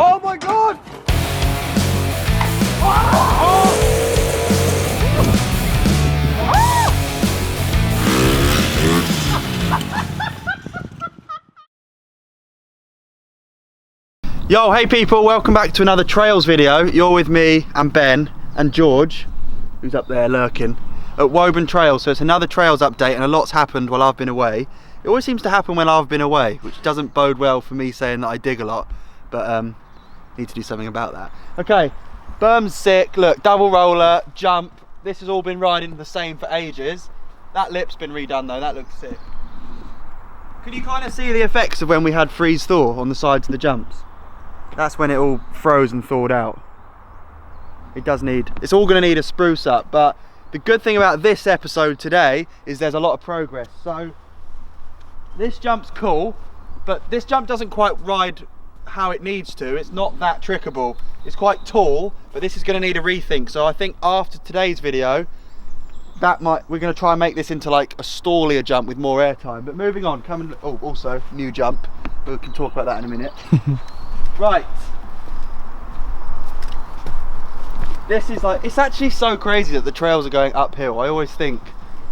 Oh my god! Oh! Yo, hey people, welcome back to another trails video. You're with me and Ben and George, who's up there lurking, at Woburn Trails. So it's another trails update, and a lot's happened while I've been away. It always seems to happen when I've been away, which doesn't bode well for me saying that I dig a lot, but need to do something about that. Okay, Berm's sick. Look, double roller, jump. This has all been riding the same for ages. That lip's been redone though, that looks sick. Can you kind of see the effects of when we had freeze thaw on the sides of the jumps? That's when it all froze and thawed out. It's all going to need a spruce up, but the good thing about this episode today is there's a lot of progress. So this jump's cool, but this jump doesn't quite ride how it needs to. It's not that trickable. It's quite tall, but this is going to need a rethink. So I think after today's video, we're going to try and make this into like a stallier jump with more airtime. But moving on, also new jump, but we can talk about that in a minute. Right, this is like, it's actually so crazy that the trails are going uphill. I always think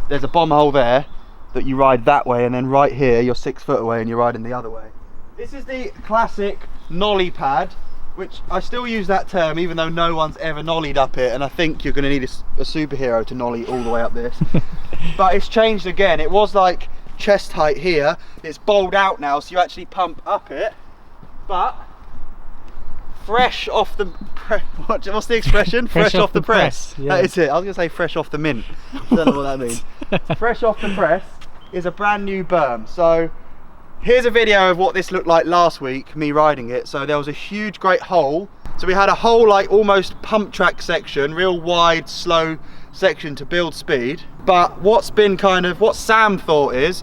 there's a bomb hole there that you ride that way, and then right here you're 6 foot away and you're riding the other way. This is the classic nollie pad, which I still use that term even though no one's ever nollied up it, and I think you're going to need a superhero to nollie all the way up this. But it's changed again. It was like chest height here, it's bowled out now, so you actually pump up it, but fresh off the what's the expression? Fresh off the press. Yeah. That is it. I was going to say fresh off the mint. I don't know what that means. Fresh off the press is a brand new berm. So here's a video of what this looked like last week, me riding it. So there was a huge great hole. So we had a whole like almost pump track section, real wide slow section to build speed. But what Sam thought is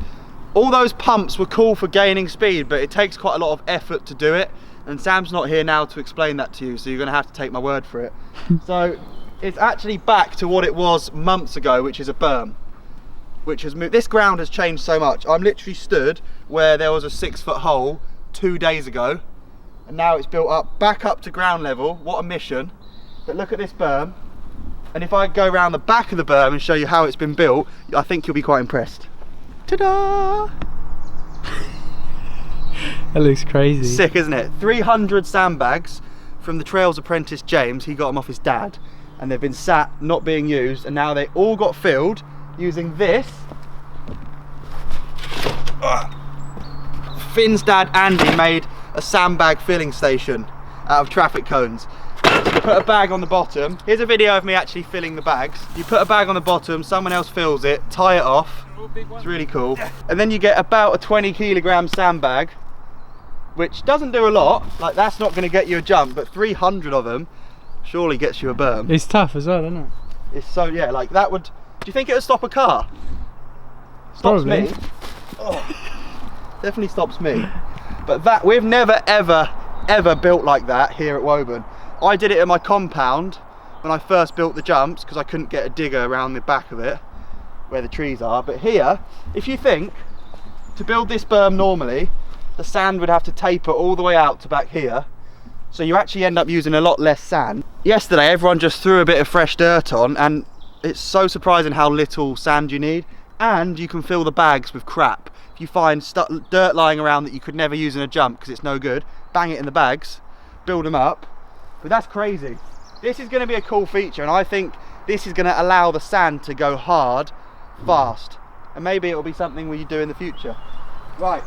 all those pumps were cool for gaining speed, but it takes quite a lot of effort to do it. And Sam's not here now to explain that to you, so you're going to have to take my word for it. So it's actually back to what it was months ago, which is a berm, which has moved. This ground has changed so much. I'm literally stood where there was a 6 foot hole 2 days ago, and now it's built up back up to ground level. What a mission. But look at this berm, and if I go around the back of the berm and show you how it's been built, I think you'll be quite impressed. Ta-da! That looks crazy. Sick, isn't it? 300 sandbags from the Trails apprentice James. He got them off his dad, and they've been sat not being used, and now they all got filled using this. Finn's dad Andy made a sandbag filling station out of traffic cones. So you put a bag on the bottom. Here's a video of me actually filling the bags. You put a bag on the bottom, someone else fills it, tie it off. It's really cool. And then you get about a 20 kilogram sandbag, which doesn't do a lot. Like, that's not going to get you a jump, but 300 of them surely gets you a berm. It's tough as well, isn't it? It's so, yeah, like that would, do you think it would stop a car? Stops Probably. me. Oh, definitely stops me. But that, we've never ever built like that here at Woburn. I did it in my compound when I first built the jumps because I couldn't get a digger around the back of it where the trees are. But here, if you think to build this berm normally, the sand would have to taper all the way out to back here, so you actually end up using a lot less sand. Yesterday everyone just threw a bit of fresh dirt on, and it's so surprising how little sand you need, and you can fill the bags with crap. If you find dirt lying around that you could never use in a jump because it's no good, bang it in the bags, build them up. But that's crazy. This is going to be a cool feature, and I think this is going to allow the sand to go hard fast, and maybe it will be something we do in the future. Right,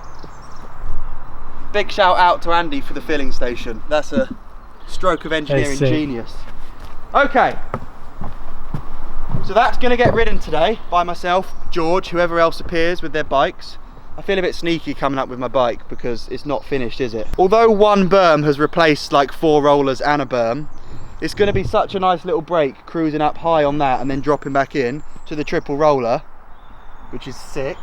big shout out to Andy for the filling station. That's a stroke of engineering genius. Okay, so that's going to get ridden today by myself, George, whoever else appears with their bikes. I feel a bit sneaky coming up with my bike because it's not finished, is it? Although one berm has replaced like 4 rollers and a berm, it's going to be such a nice little break cruising up high on that and then dropping back in to the triple roller, which is sick.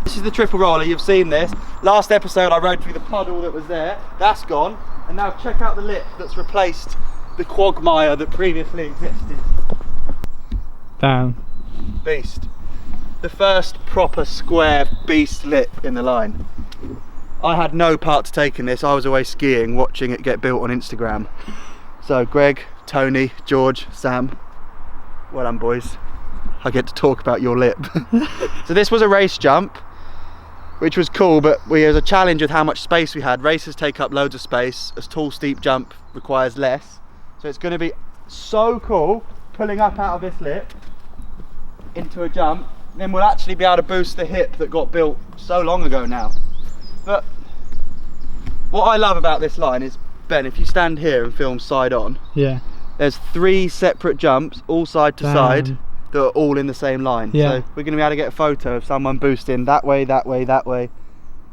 This is the triple roller, you've seen this. Last episode I rode through the puddle that was there, that's gone. And now check out the lip that's replaced the quagmire that previously existed. Damn. Beast. The first proper square beast lip in the line. I had no part to take in this. I was away skiing, watching it get built on Instagram. So Greg, Tony, George, Sam, well done boys. I get to talk about your lip. So this was a race jump, which was cool, but there was a challenge with how much space we had. Races take up loads of space. A tall, steep jump requires less. So it's going to be so cool pulling up out of this lip into a jump. Then we'll actually be able to boost the hip that got built so long ago now. But what I love about this line is, Ben, if you stand here and film side on, Yeah. there's 3 separate jumps, all side to side, that are all in the same line. Yeah. So we're going to be able to get a photo of someone boosting that way, that way, that way.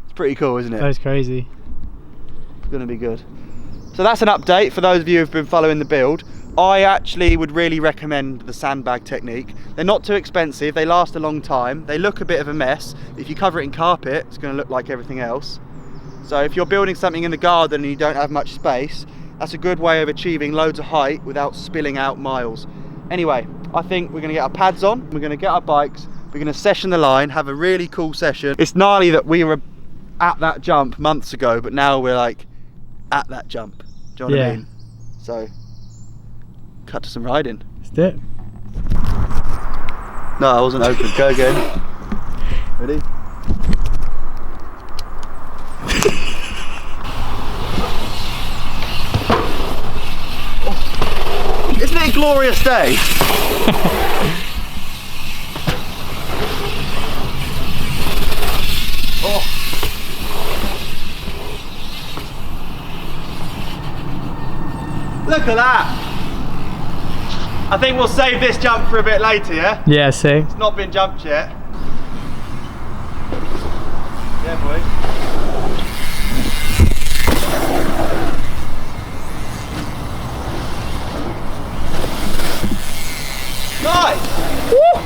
It's pretty cool, isn't it? That's crazy. It's going to be good. So that's an update for those of you who've been following the build. I actually would really recommend the sandbag technique. They're not too expensive, they last a long time, they look a bit of a mess. If you cover it in carpet, it's going to look like everything else. So if you're building something in the garden and you don't have much space, that's a good way of achieving loads of height without spilling out miles. Anyway, I think we're going to get our pads on, we're going to get our bikes, we're going to session the line, have a really cool session. It's gnarly that we were at that jump months ago, but now we're like at that jump. Do you know what I mean? So, cut to some riding. Let's do it. No, I wasn't open. Go again. Ready? Oh. Isn't it a glorious day? Oh. Look at that! I think we'll save this jump for a bit later, yeah? Yeah, sick. It's not been jumped yet. Yeah, boys. Nice! Woo!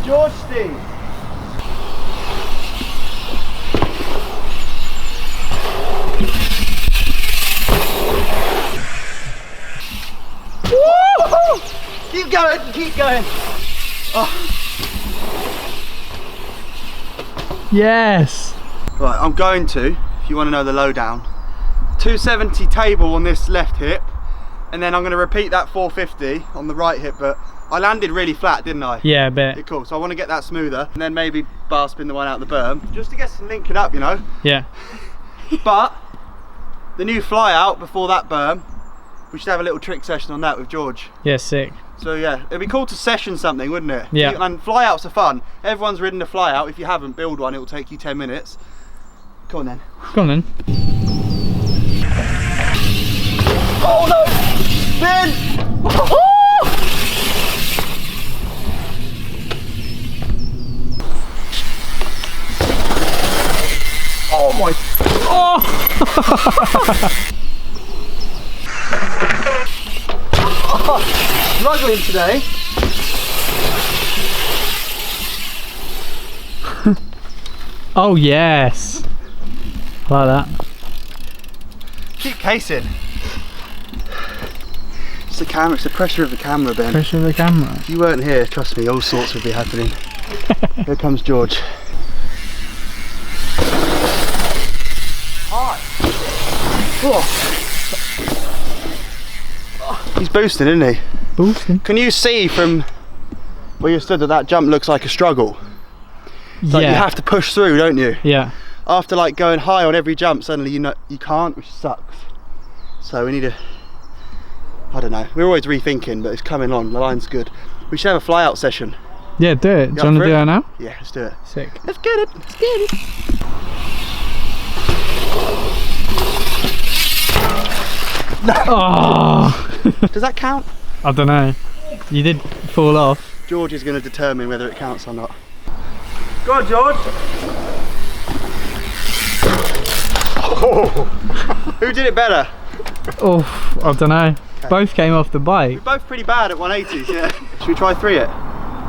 George Steve. Woo! Keep going, keep going. Oh. Yes. Right, I'm going to, if you want to know the lowdown, 270 table on this left hip, and then I'm going to repeat that 450 on the right hip, but I landed really flat, didn't I? Yeah, a bit. Yeah, cool, so I want to get that smoother, and then maybe bar spin the one out the berm, just to get some linking up, you know? Yeah. But, the new fly out before that berm, we should have a little trick session on that with George. Yeah, sick. So yeah, it'd be cool to session something, wouldn't it? Yeah. And fly outs are fun. Everyone's ridden a fly out. If you haven't, build one, it'll take you 10 minutes. Come on then. Go on then. Oh no! Ben! Oh my! Oh! Struggling today. Oh yes. Like that. Keep casing. It's the camera, it's the pressure of the camera, Ben. Pressure of the camera. If you weren't here, trust me, all sorts would be happening. Here comes George. Hi. He's boosting, isn't he? Boosting. Can you see from where you stood that jump looks like a struggle? It's like you have to push through, don't you? Yeah. After like going high on every jump, suddenly you can't, which sucks. So we need to, I don't know, we're always rethinking, but it's coming on, the line's good. We should have a fly out session. Yeah, do it. Do you want to do that now? Yeah, let's do it. Sick. Let's get it, let's get it. Oh. Does that count? I don't know. You did fall off. George is going to determine whether it counts or not. Go on, George. Oh. Who did it better? Oh, I don't know. Okay. Both came off the bike. We're both pretty bad at 180s, yeah. Should we try 3 it?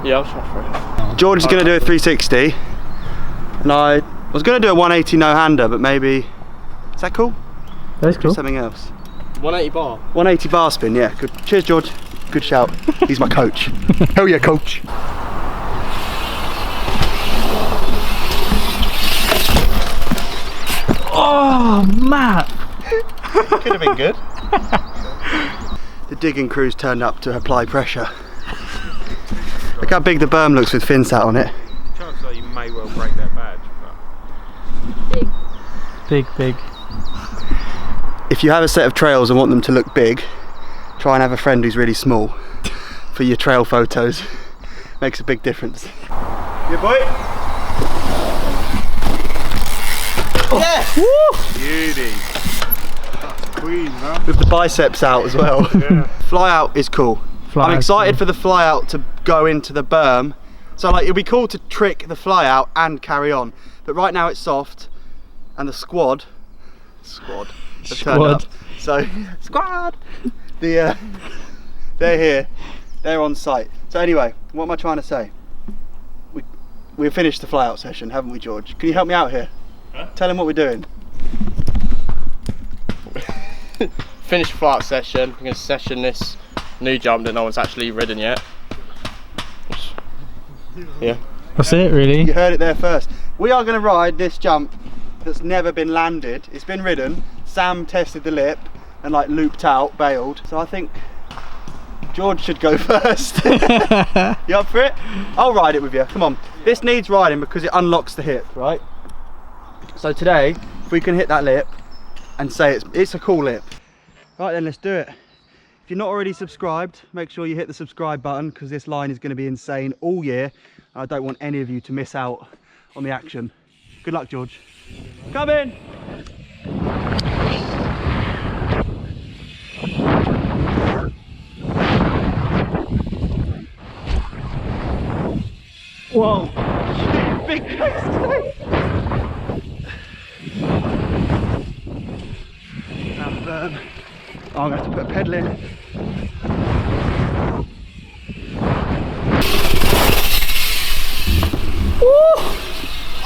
Yeah, I'll try 3. George is going to do a 360, and I was going to do a 180 no-hander, but maybe, is that cool? That's Do cool. something else. 180 bar. 180 bar spin, yeah. Good. Cheers, George. Good shout. He's my coach. Hell yeah, coach. Oh, Matt! Could have been good. The digging crew's turned up to apply pressure. Look how big the berm looks with Finsat on it. Chances are you may well break that badge. Big, big. If you have a set of trails and want them to look big, try and have a friend who's really small for your trail photos. Makes a big difference. Good boy. Yeah! Woo! Beauty. Queen, man. With the biceps out as well. Yeah. Fly out is cool. Fly I'm out's excited cool. for the fly out to go into the berm. So like it'll be cool to trick the fly out and carry on. But right now it's soft and the squad have turned up. So squad. They're here. They're on site. So anyway, what am I trying to say? We've finished the fly out session, haven't we, George? Can you help me out here? Huh? Tell him what we're doing. Finished the flight session. I'm going to session this new jump that no one's actually ridden yet. Yeah. That's it, really? You heard it there first. We are going to ride this jump that's never been landed. It's been ridden. Sam tested the lip and like looped out, bailed. So I think George should go first. You up for it? I'll ride it with you. Come on. This needs riding because it unlocks the hip, right? So today, if we can hit that lip and say it's a cool lip. Right then, let's do it. If you're not already subscribed, make sure you hit the subscribe button because this line is going to be insane all year. I don't want any of you to miss out on the action. Good luck, George. Come in. Whoa. Big case today. Oh, I'm going to have to put a pedal in.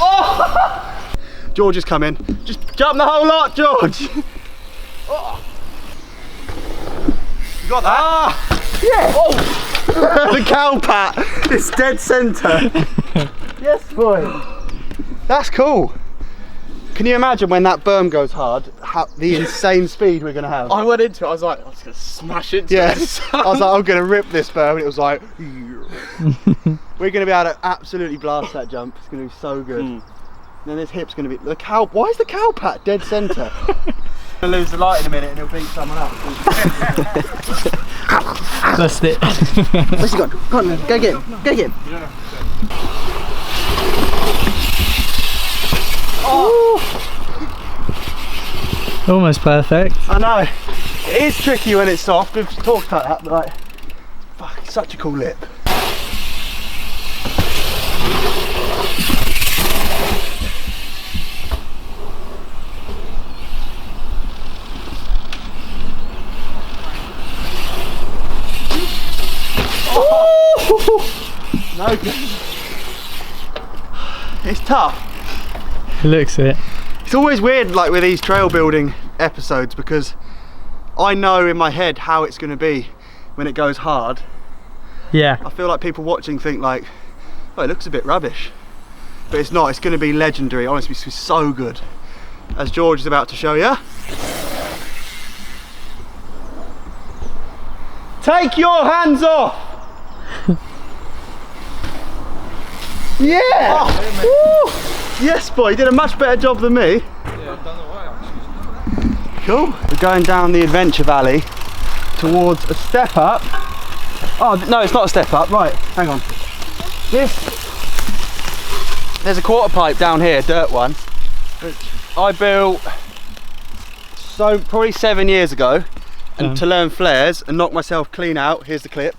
Oh! George is coming. Just jump the whole lot, George. Oh. You got that? Ah! Yeah. Oh! The cow pat. It's dead centre. Yes, boy. That's cool. Can you imagine when that berm goes hard, the insane speed we're going to have? I went into it, I was like, I was going to smash into Yes. it. I was like, I'm going to rip this berm, and it was like, we're going to be able to absolutely blast that jump. It's going to be so good. And then this hip's going to be, the cow, why is the cow pat dead centre? I'm going to lose the light in a minute and he'll beat someone up. That's it. Where's he gone? Go on then, go get him, go get him. Yeah. Oh. Almost perfect. I know. It is tricky when it's soft. We've talked about that, but like, fuck, it's such a cool lip. Oh! No good. It's tough. It looks it. It's always weird like with these trail building episodes because I know in my head how it's going to be when it goes hard. Yeah. I feel like people watching think like, oh, it looks a bit rubbish. But it's not, it's going to be legendary. Honestly, it's so good. As George is about to show you. Take your hands off! Yeah! Oh. Yes, boy, you did a much better job than me. Yeah, I've done alright actually. Cool. We're going down the adventure valley towards a step up. Oh, no, it's not a step up. Right, hang on. There's a quarter pipe down here, dirt one, which I built probably 7 years ago, and to learn flares and knock myself clean out. Here's the clip.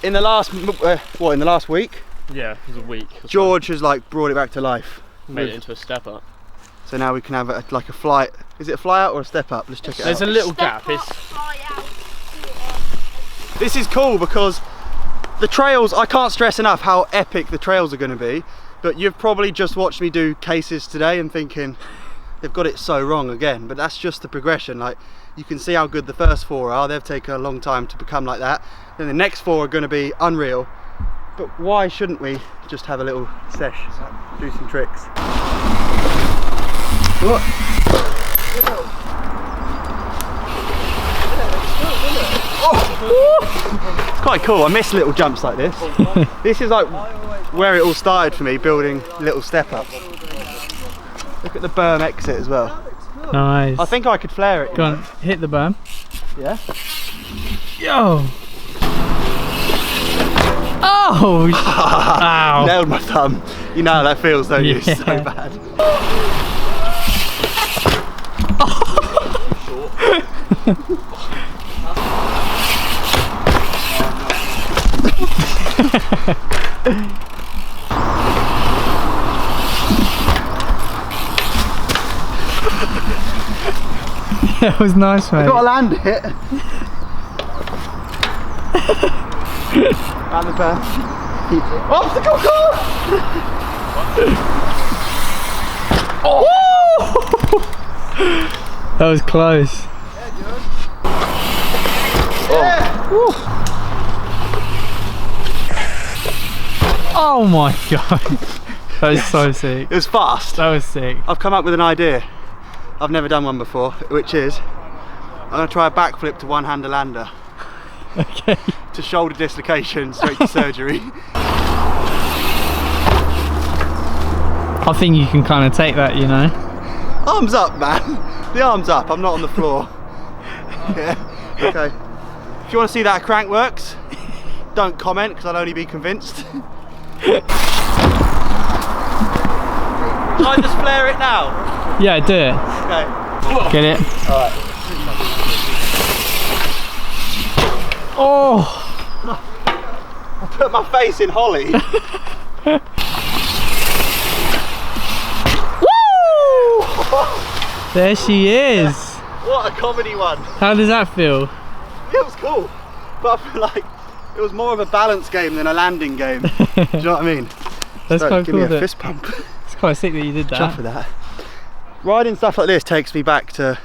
In the last, in the last week? Yeah, it was a week. George has like brought it back to life. Made it into a step up. So now we can have like a fly. Is it a fly out or a step up? Let's check it There's out. a little gap. This is cool because the trails, I can't stress enough how epic the trails are going to be. But you've probably just watched me do cases today and thinking they've got it so wrong again. But that's just the progression. Like you can see how good the first 4 are. They've taken a long time to become like that. Then the next 4 are going to be unreal. But why shouldn't we just have a little sesh, do some tricks? What? Oh. It's quite cool. I miss little jumps like this. This is like where it all started for me, building little step ups. Look at the berm exit as well. Nice. I think I could flare it. Go on, hit the berm. Yeah. Yo! Oh! Ow! Nailed my thumb. You know how that feels, don't you? Yeah. So bad. That was nice, mate. I've got to land it. Round the berm. Obstacle course! Oh! That was close. Oh my god. That was so sick. It was fast. That was sick. I've come up with an idea. I've never done one before, which is I'm going to try a backflip to one-hander lander. Okay. To shoulder dislocation, straight to surgery. I think you can kind of take that, you know. Arms up, man. The arms up. I'm not on the floor. Yeah. Okay. If you want to see that crank works, don't comment because I'll only be convinced. Can I just flare it now? Yeah, do it. Okay. Get it. Alright. Oh! I put my face in Holly. Woo! There she is. What a comedy one. How does that feel? It was cool, but I feel like it was more of a balance game than a landing game. Do you know what I mean? That's So, quite give cool. me a fist pump. It's quite sick that you did that. Chuff with that. Riding stuff like this takes me back to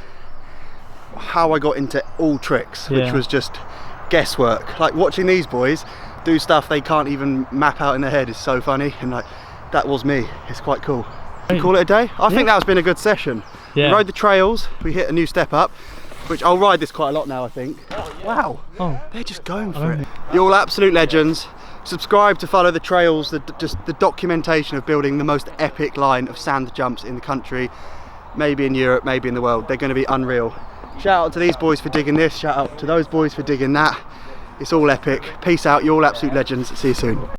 how I got into all tricks, which Yeah. was just guesswork. Like watching these boys do stuff they can't even map out in their head is so funny, and like that was me. It's quite cool. Hey. Call it a day. I think that's been a good session. Yeah. We rode the trails, we hit a new step up, which I'll ride this quite a lot now, I think. Wow, Oh, they're just going for it. You're all absolute legends. Subscribe to follow the trails, just the documentation of building the most epic line of sand jumps in the country, maybe in Europe, maybe in the world. They're going to be unreal. Shout out to these boys for digging this, shout out to those boys for digging that. It's all epic. Peace out, you're all absolute legends. See you soon.